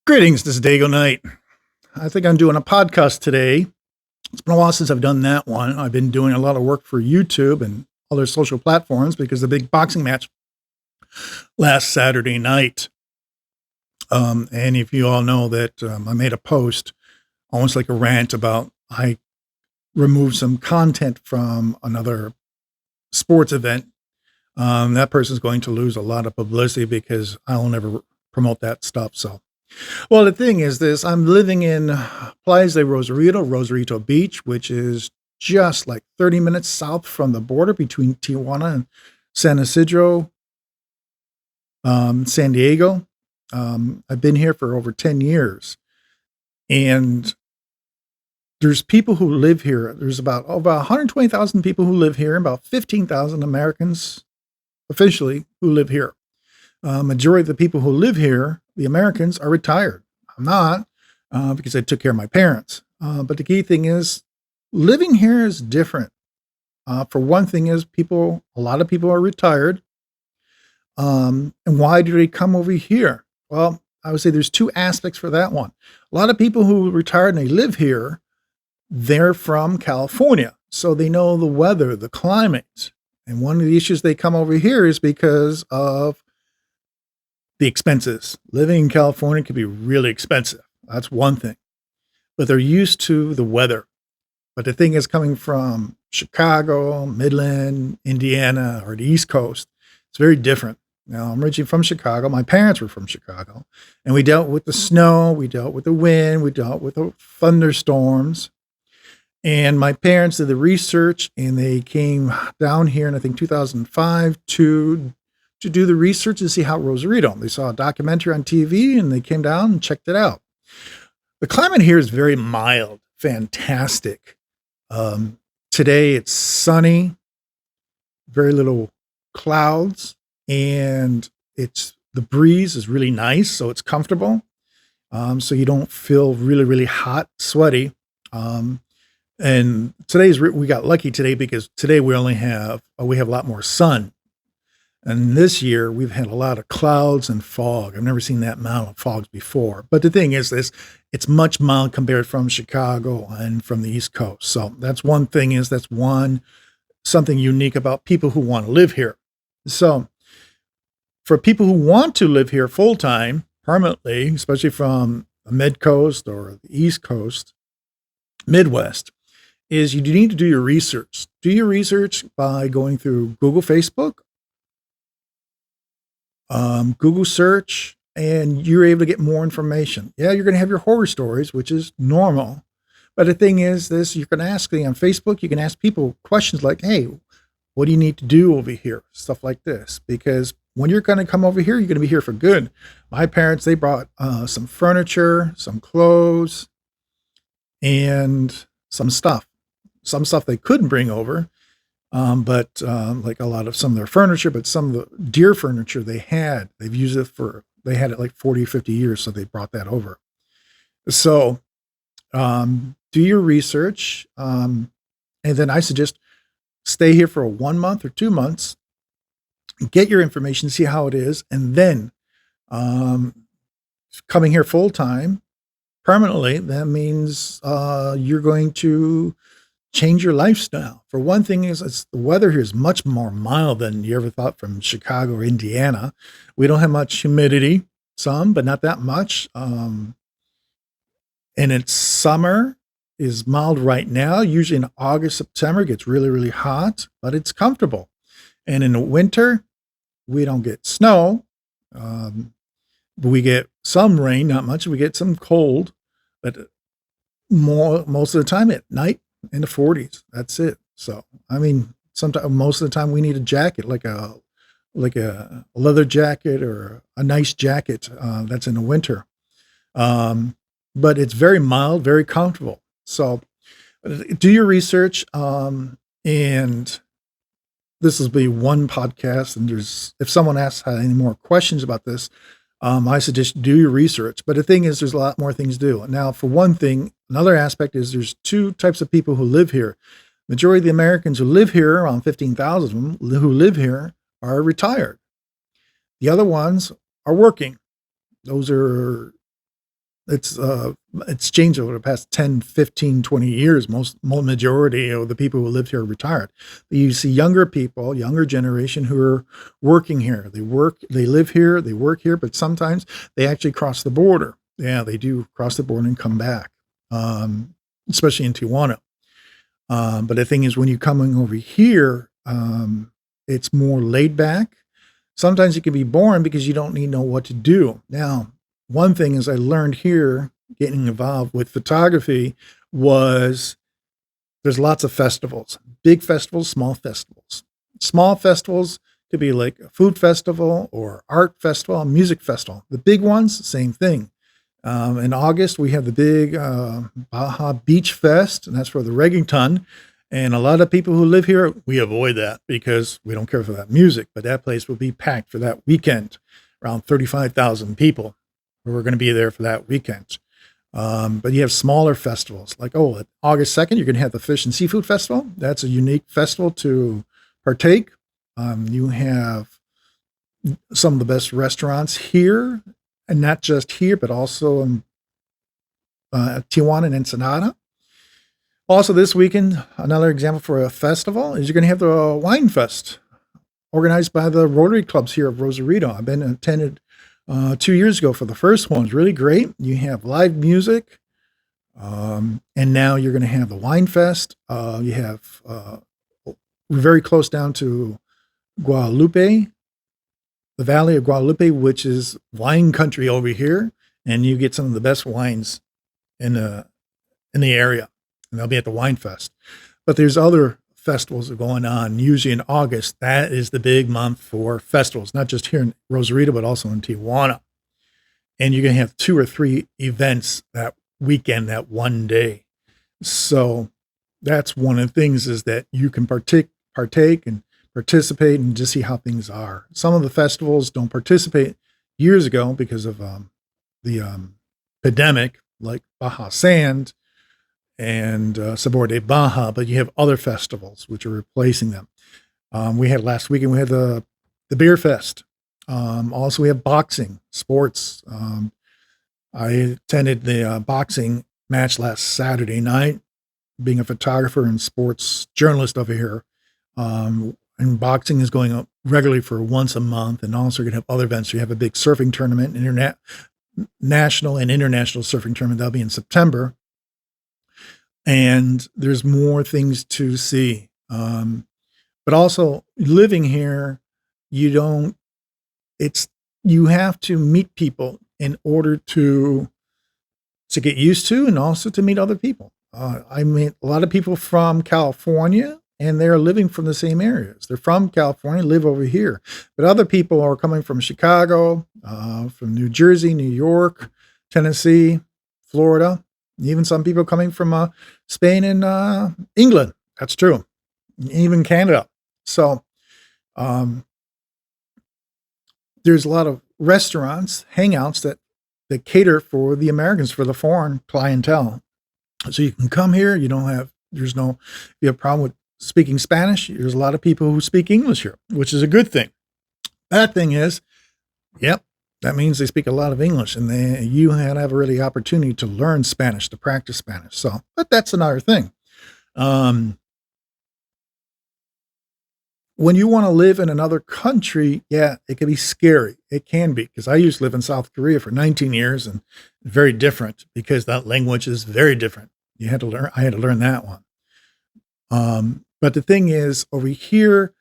Greetings, this is Dago Knight. I think I'm doing a podcast today. It's been a while since I've done that one. I've been doing a lot of work for YouTube and other social platforms because the big boxing match last Saturday night. And if you all know that I made a post, almost like a rant about I removed some content from another sports event. That person's going to lose a lot of publicity because I'll never promote that stuff. So well, the thing is this, I'm living in Playa de Rosarito Beach, which is just like 30 minutes south from the border between Tijuana and San Isidro, San Diego. I've been here for over 10 years, and there's people who live here. There's about 120,000 people who live here, and about 15,000 Americans officially who live here. Majority of the people who live here, the Americans, are retired. I'm not, because I took care of my parents. But the key thing is, living here is different. For one thing is a lot of people are retired. And why do they come over here? Well, I would say there's two aspects for that one. A lot of people who retired and they live here, they're from California. So they know the weather, the climate. And one of the issues they come over here is because of the expenses. Living in California can be really expensive. That's one thing. But they're used to the weather. But the thing is, coming from Chicago, Midland, Indiana, or the East Coast, it's very different. Now, I'm originally from Chicago. My parents were from Chicago. And we dealt with the snow, we dealt with the wind, we dealt with the thunderstorms. And my parents did the research, and they came down here in, I think, 2005 to do the research and see how Rosarito. They saw a documentary on TV, and they came down and checked it out. The climate here is very mild, fantastic. Today it's sunny, very little clouds, and the breeze is really nice, so it's comfortable. So you don't feel really, really hot, sweaty. And we got lucky today because today we have a lot more sun. And this year we've had a lot of clouds and fog. I've never seen that amount of fogs before. But the thing is this, it's much mild compared from Chicago and from the East Coast. So that's one thing something unique about people who want to live here. So for people who want to live here full time, permanently, especially from the Mid Coast or the East Coast, Midwest, is you need to do your research. Do your research by going through Google, Facebook, Google search, and you're able to get more information. Yeah, you're going to have your horror stories, which is normal. But the thing is this, you can ask me on Facebook, you can ask people questions like, hey, what do you need to do over here? Stuff like this. Because when you're going to come over here, you're going to be here for good. My parents, they brought some furniture, some clothes, and some stuff. Some stuff they couldn't bring over. But like some of their furniture, but some of the deer furniture they've used it they had it like 40, 50 years. So they brought that over. So do your research. And then I suggest stay here for 1 month or 2 months, get your information, see how it is. And then coming here full time permanently, that means you're going to change your lifestyle. For one thing is the weather here is much more mild than you ever thought from Chicago or Indiana. We don't have much humidity, some, but not that much. And it's summer is mild right now. Usually in August, September, it gets really, really hot, but it's comfortable. And in the winter, we don't get snow. But we get some rain, not much. We get some cold, but most of the time at night, in the 40s. That's it. So, I mean, most of the time we need a jacket, like a leather jacket or a nice jacket that's in the winter. But it's very mild, very comfortable. So do your research. And this will be one podcast. And if someone asks any more questions about this, I suggest do your research. But the thing is, there's a lot more things to do. Now, for one thing, another aspect is there's two types of people who live here. Majority of the Americans who live here, around 15,000 of them who live here, are retired. The other ones are working. Those are it's changed over the past 10, 15, 20 years. Most majority of the people who live here are retired. But you see younger people, younger generation who are working here. They live here, they work here, but sometimes they actually cross the border. Yeah, they do cross the border and come back, especially in Tijuana. But the thing is, when you're coming over here, it's more laid back. Sometimes it can be boring because you don't need to know what to do. Now, one thing is I learned here, getting involved with photography, was there's lots of festivals, big festivals, small festivals. Small festivals could be like a food festival or art festival, a music festival. The big ones, same thing. In August, we have the big Baja Beach Fest, and that's for the reggaeton. And a lot of people who live here, we avoid that because we don't care for that music. But that place will be packed for that weekend, around 35,000 people who are going to be there for that weekend. But you have smaller festivals like, August 2nd, you're going to have the Fish and Seafood Festival. That's a unique festival to partake. You have some of the best restaurants here, and not just here, but also in Tijuana and Ensenada. Also, this weekend, another example for a festival is you're going to have the Wine Fest, organized by the Rotary Clubs here of Rosarito. I've been attended 2 years ago for the first one. It's really great. You have live music, and now you're going to have the Wine Fest. You have we're very close down to Guadalupe, the Valley of Guadalupe, which is wine country over here, and you get some of the best wines in the area, and they'll be at the Wine Fest. But there's other festivals that are going on, usually in August. That is the big month for festivals, not just here in Rosarito, but also in Tijuana. And you're going to have 2 or 3 events that weekend, that one day. So that's one of the things, is that you can partake and participate and just see how things are. Some of the festivals don't participate years ago because of the pandemic, like Baja Sand and Sabor de Baja, but you have other festivals which are replacing them. We had last weekend, we had the Beer Fest. Also, we have boxing, sports. I attended the boxing match last Saturday night, being a photographer and sports journalist over here. And boxing is going up regularly for once a month, and also you're going to have other events. You have a big surfing tournament, national and international surfing tournament. That'll be in September. And there's more things to see. But also living here, you have to meet people in order to get used to, and also to meet other people. I meet a lot of people from California, and they're living from the same areas. They're from California, live over here. But other people are coming from Chicago, from New Jersey, New York, Tennessee, Florida, even some people coming from Spain and England. That's true. Even Canada. So there's a lot of restaurants, hangouts that cater for the Americans, for the foreign clientele. So you can come here. If you have a problem with speaking Spanish, there's a lot of people who speak English here, which is a good thing. Bad thing is, that means they speak a lot of English, and you have a really opportunity to learn Spanish, to practice Spanish. So, but that's another thing. When you want to live in another country, it can be scary. It can be, because I used to live in South Korea for 19 years, and very different, because that language is very different. I had to learn that one. But the thing is, over here,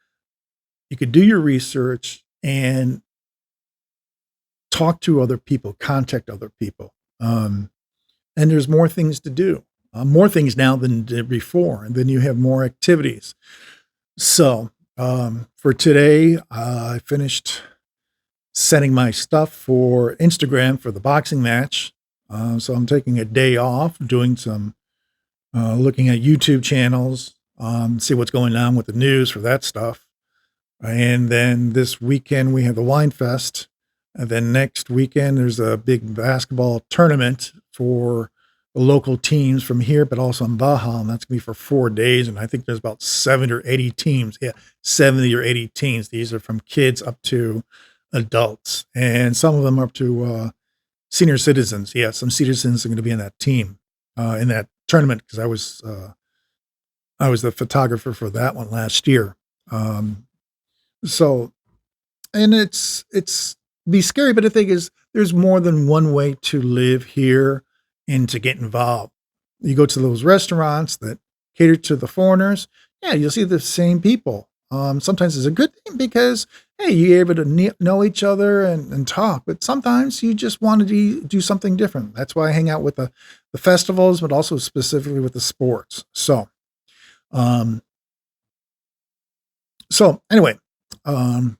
you could do your research and talk to other people, contact other people. And there's more things to do, more things now than before. And then you have more activities. So for today, I finished setting my stuff for Instagram for the boxing match. So I'm taking a day off, doing some looking at YouTube channels, see what's going on with the news for that stuff. And then this weekend we have the Wine Fest. And then next weekend there's a big basketball tournament for the local teams from here, but also in Baja, and that's going to be for 4 days. And I think there's about 70 or 80 teams. 70 or 80 teams. These are from kids up to adults, and some of them up to Senior citizens. Yeah, some senior citizens are going to be in that team, in that tournament because I was the photographer for that one last year. Um, so, and it's be scary, but the thing is, there's more than one way to live here and to get involved. You go to those restaurants that cater to the foreigners. Yeah, you'll see the same people. Sometimes it's a good thing because hey, you're able to know each other and talk. But sometimes you just want to do something different. That's why I hang out with the festivals, but also specifically with the sports. Um, so anyway, um,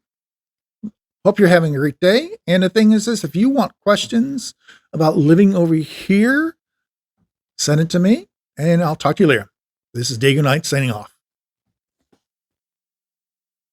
hope you're having a great day. And the thing is this, if you want questions about living over here, send it to me and I'll talk to you later. This is Dago Knight signing off.